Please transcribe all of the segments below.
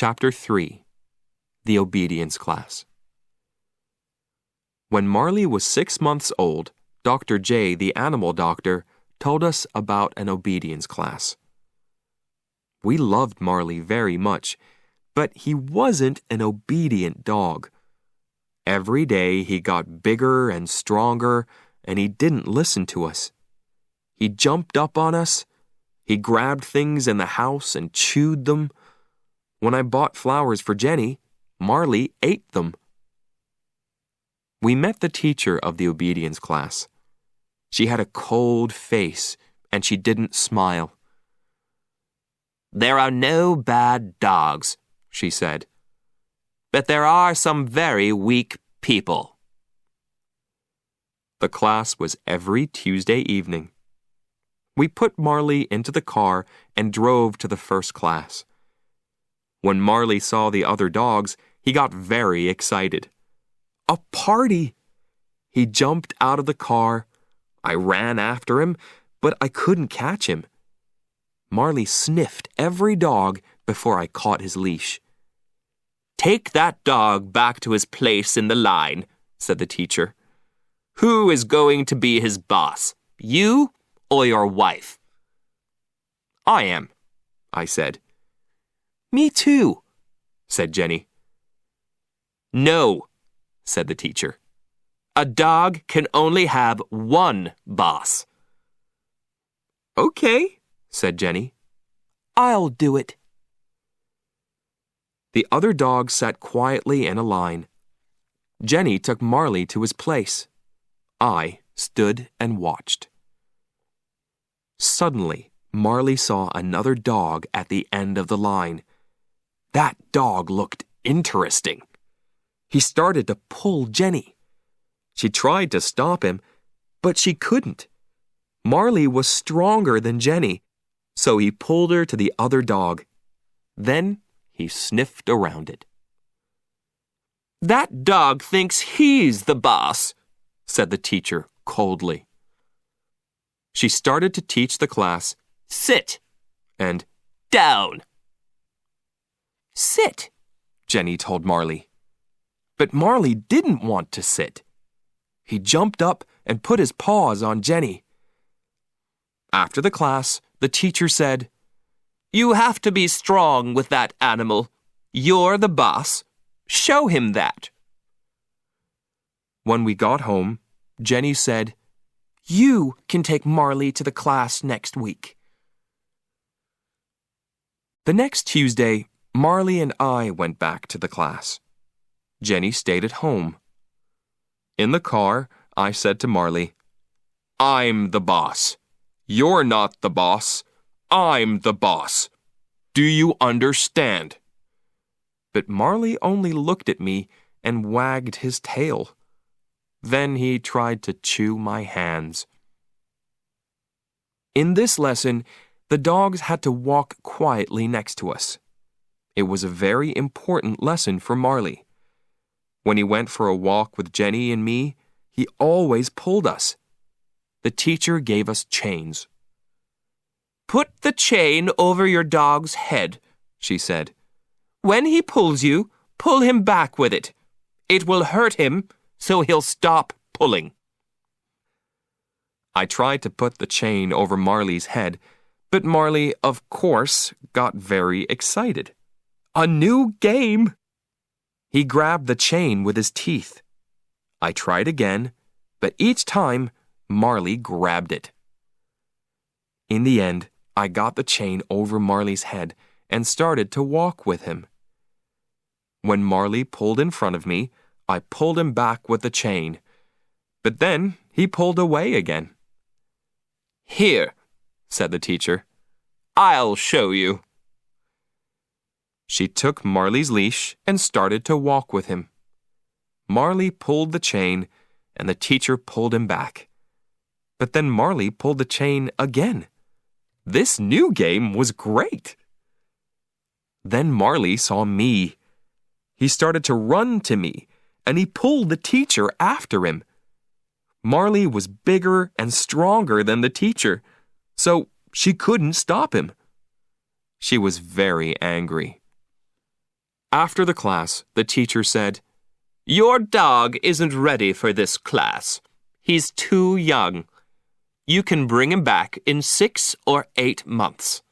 Chapter 3 The Obedience Class. When Marley was 6 months old, Dr. J, the animal doctor, told us about an obedience class. We loved Marley very much, but he wasn't an obedient dog. Every day he got bigger and stronger, and he didn't listen to us. He jumped up on us. He grabbed things in the house and chewed them. When I bought flowers for Jenny, Marley ate them. We met the teacher of the obedience class. She had a cold face, and she didn't smile. "There are no bad dogs," she said, "but there are some very weak people." The class was every Tuesday evening. We put Marley into the car and drove to the first class. When Marley saw the other dogs, he got very excited. A party! He jumped out of the car. I ran after him, but I couldn't catch him. Marley sniffed every dog before I caught his leash. "Take that dog back to his place in the line," said the teacher. "Who is going to be his boss, you or your wife?" "I am," I said. "Me too," said Jenny. "No," said the teacher. "A dog can only have one boss." "Okay," said Jenny. "I'll do it." The other dogs sat quietly in a line. Jenny took Marley to his place. I stood and watched. Suddenly, Marley saw another dog at the end of the line. That dog looked interesting. He started to pull Jenny. She tried to stop him, but she couldn't. Marley was stronger than Jenny, so he pulled her to the other dog. Then he sniffed around it. "That dog thinks he's the boss," said the teacher coldly. She started to teach the class, "Sit," and "Down." "Sit," Jenny told Marley. But Marley didn't want to sit. He jumped up and put his paws on Jenny. After the class, the teacher said, "You have to be strong with that animal. You're the boss. Show him that." When we got home, Jenny said, "You can take Marley to the class next week." The next Tuesday, Marley and I went back to the class. Jenny stayed at home. In the car, I said to Marley, "I'm the boss. You're not the boss. I'm the boss. Do you understand?" But Marley only looked at me and wagged his tail. Then he tried to chew my hands. In this lesson, the dogs had to walk quietly next to us. It was a very important lesson for Marley. When he went for a walk with Jenny and me, he always pulled us. The teacher gave us chains. "Put the chain over your dog's head," she said. "When he pulls you, pull him back with it. It will hurt him, so he'll stop pulling." I tried to put the chain over Marley's head, but Marley, of course, got very excited. A new game! He grabbed the chain with his teeth. I tried again, but each time, Marley grabbed it. In the end, I got the chain over Marley's head and started to walk with him. When Marley pulled in front of me, I pulled him back with the chain, but then he pulled away again. "Here," said the teacher. "I'll show you." She took Marley's leash and started to walk with him. Marley pulled the chain, and the teacher pulled him back. But then Marley pulled the chain again. This new game was great. Then Marley saw me. He started to run to me, and he pulled the teacher after him. Marley was bigger and stronger than the teacher, so she couldn't stop him. She was very angry. After the class, the teacher said, "Your dog isn't ready for this class. He's too young. You can bring him back in 6 or 8 months."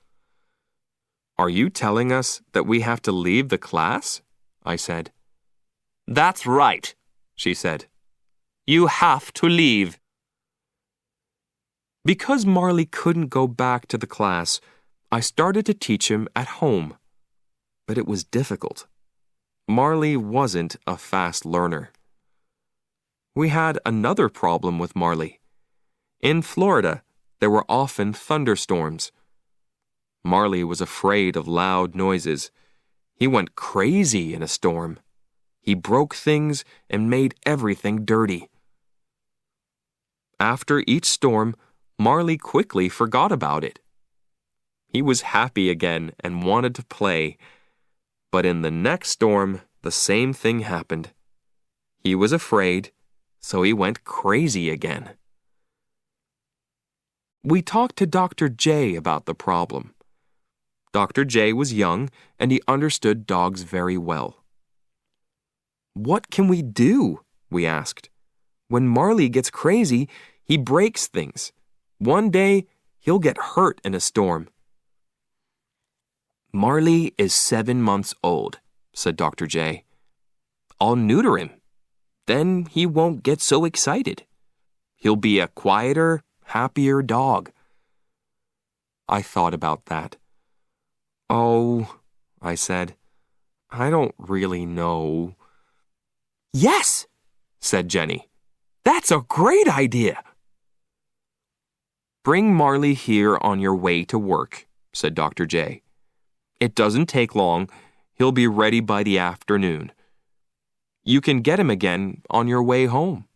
"Are you telling us that we have to leave the class?" I said. "That's right," she said. "You have to leave." Because Marley couldn't go back to the class, I started to teach him at home. But it was difficult. Marley wasn't a fast learner. We had another problem with Marley. In Florida, there were often thunderstorms. Marley was afraid of loud noises. He went crazy in a storm. He broke things and made everything dirty. After each storm, Marley quickly forgot about it. He was happy again and wanted to play. But in the next storm, the same thing happened. He was afraid, so he went crazy again. We talked to Dr. J about the problem. Dr. J was young and he understood dogs very well. "What can we do?" we asked. "When Marley gets crazy, he breaks things. One day, he'll get hurt in a storm." "Marley is 7 months old," said Dr. J. "I'll neuter him. Then he won't get so excited. He'll be a quieter, happier dog." I thought about that. "Oh," I said, "I don't really know." "Yes," said Jenny. "That's a great idea." "Bring Marley here on your way to work," said Dr. J. "It doesn't take long. He'll be ready by the afternoon. You can get him again on your way home."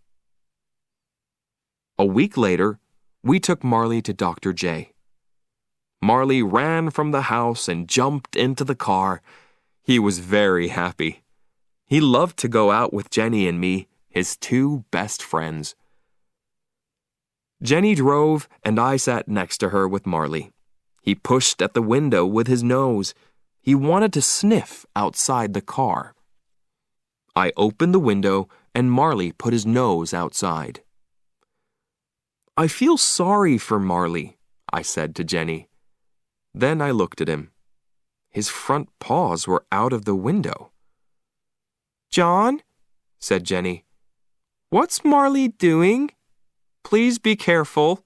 A week later, we took Marley to Dr. J. Marley ran from the house and jumped into the car. He was very happy. He loved to go out with Jenny and me, his 2 best friends. Jenny drove and I sat next to her with Marley. He pushed at the window with his nose. He wanted to sniff outside the car. I opened the window and Marley put his nose outside. "I feel sorry for Marley," I said to Jenny. Then I looked at him. His front paws were out of the window. "John," said Jenny, "what's Marley doing? Please be careful."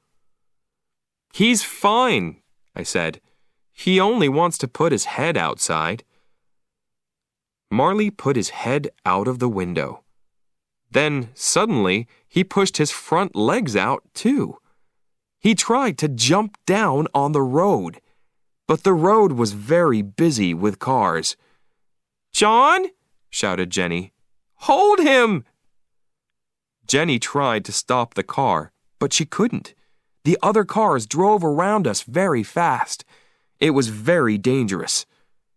"He's fine," I said. "He only wants to put his head outside." Marley put his head out of the window. Then, suddenly, he pushed his front legs out, too. He tried to jump down on the road, but the road was very busy with cars. "John," shouted Jenny, "hold him!" Jenny tried to stop the car, but she couldn't. The other cars drove around us very fast. It was very dangerous.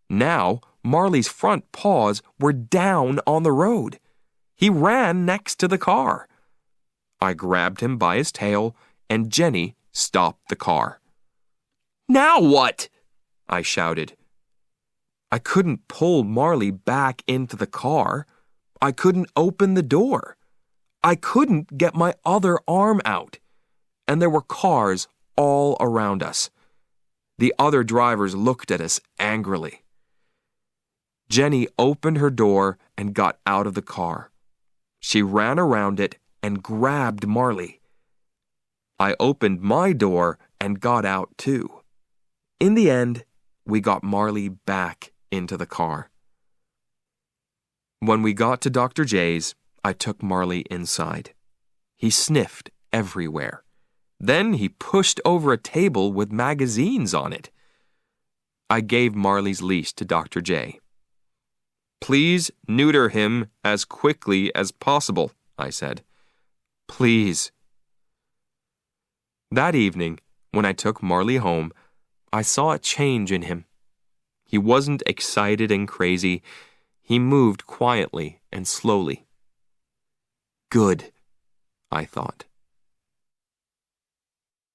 Now, Marley's front paws were down on the road. He ran next to the car. I grabbed him by his tail, and Jenny stopped the car. "Now what?" I shouted. I couldn't pull Marley back into the car. I couldn't open the door. I couldn't get my other arm out. And there were cars all around us. The other drivers looked at us angrily. Jenny opened her door and got out of the car. She ran around it and grabbed Marley. I opened my door and got out too. In the end, we got Marley back into the car. When we got to Dr. J's, I took Marley inside. He sniffed everywhere. Then he pushed over a table with magazines on it. I gave Marley's leash to Dr. J. "Please neuter him as quickly as possible," I said. "Please." That evening, when I took Marley home, I saw a change in him. He wasn't excited and crazy. He moved quietly and slowly. "Good," I thought.